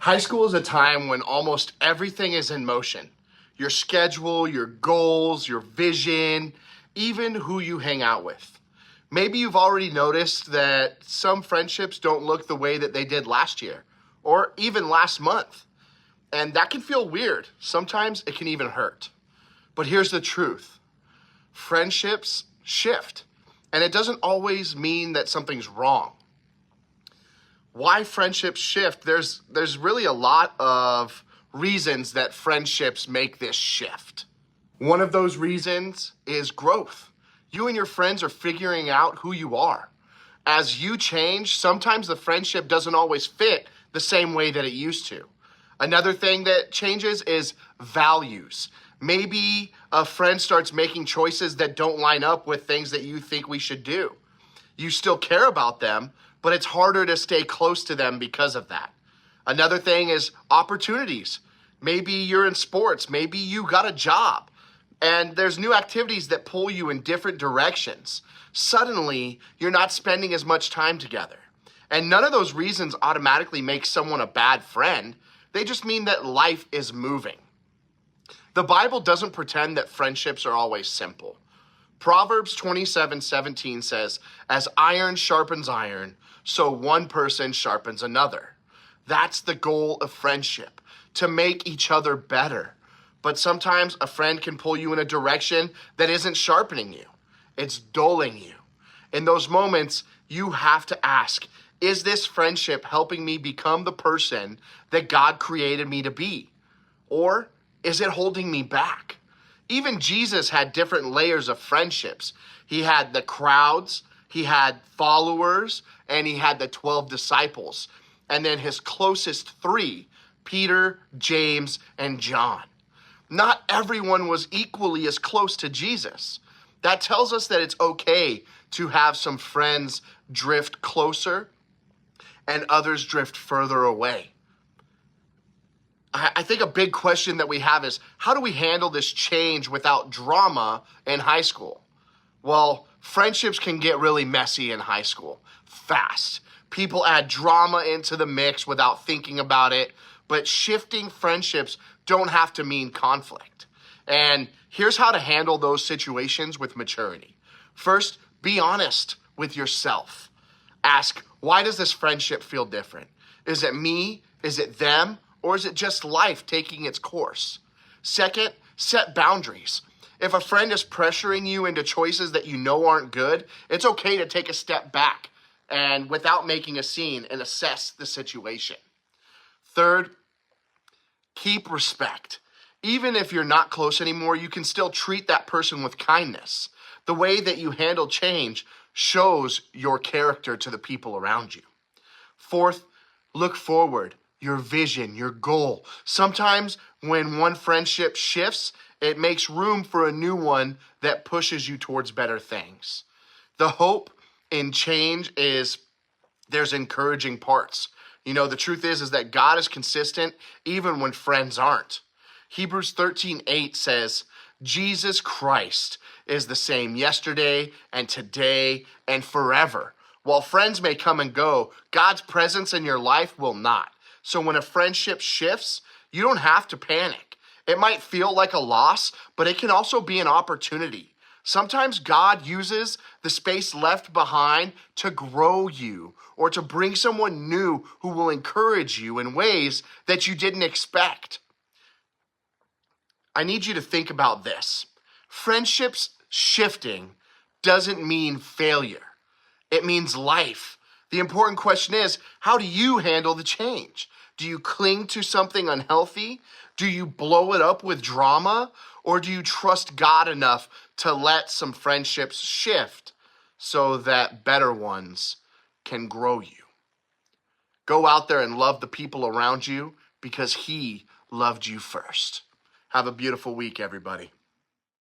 High school is a time when almost everything is in motion. Your schedule, your goals, your vision, even who you hang out with. Maybe you've already noticed that some friendships don't look the way that they did last year or even last month. And that can feel weird. Sometimes it can even hurt. But here's the truth. Friendships shift, and it doesn't always mean that something's wrong. Why friendships shift? There's really a lot of reasons that friendships make this shift. One of those reasons is growth. You and your friends are figuring out who you are. As you change, sometimes the friendship doesn't always fit the same way that it used to. Another thing that changes is values. Maybe a friend starts making choices that don't line up with things that you think we should do. You still care about them, but it's harder to stay close to them because of that. Another thing is opportunities. Maybe you're in sports, maybe you got a job, and there's new activities that pull you in different directions. Suddenly, you're not spending as much time together. And none of those reasons automatically make someone a bad friend. They just mean that life is moving. The Bible doesn't pretend that friendships are always simple. Proverbs 27:17 says, "As iron sharpens iron, so one person sharpens another." That's the goal of friendship, to make each other better. But sometimes a friend can pull you in a direction that isn't sharpening you. It's dulling you. In those moments, you have to ask, is this friendship helping me become the person that God created me to be? Or is it holding me back? Even Jesus had different layers of friendships. He had the crowds, he had followers, and he had the 12 disciples. And then his closest three, Peter, James, and John. Not everyone was equally as close to Jesus. That tells us that it's okay to have some friends drift closer and others drift further away. I think a big question that we have is, how do we handle this change without drama in high school? Well, friendships can get really messy in high school, fast. People add drama into the mix without thinking about it, but shifting friendships don't have to mean conflict. And here's how to handle those situations with maturity. First, be honest with yourself. Ask, why does this friendship feel different? Is it me? Is it them? Or is it just life taking its course? Second, set boundaries. If a friend is pressuring you into choices that you know aren't good, it's okay to take a step back and without making a scene and assess the situation. Third, keep respect. Even if you're not close anymore, you can still treat that person with kindness. The way that you handle change shows your character to the people around you. Fourth, look forward. Your vision, your goal. Sometimes when one friendship shifts, it makes room for a new one that pushes you towards better things. The hope in change is there's encouraging parts. The truth is that God is consistent even when friends aren't. Hebrews 13:8 says, Jesus Christ is the same yesterday and today and forever. While friends may come and go, God's presence in your life will not. So when a friendship shifts, you don't have to panic. It might feel like a loss, but it can also be an opportunity. Sometimes God uses the space left behind to grow you or to bring someone new who will encourage you in ways that you didn't expect. I need you to think about this. Friendships shifting doesn't mean failure. It means life. The important question is, how do you handle the change? Do you cling to something unhealthy? Do you blow it up with drama? Or do you trust God enough to let some friendships shift so that better ones can grow you? Go out there and love the people around you because He loved you first. Have a beautiful week, everybody.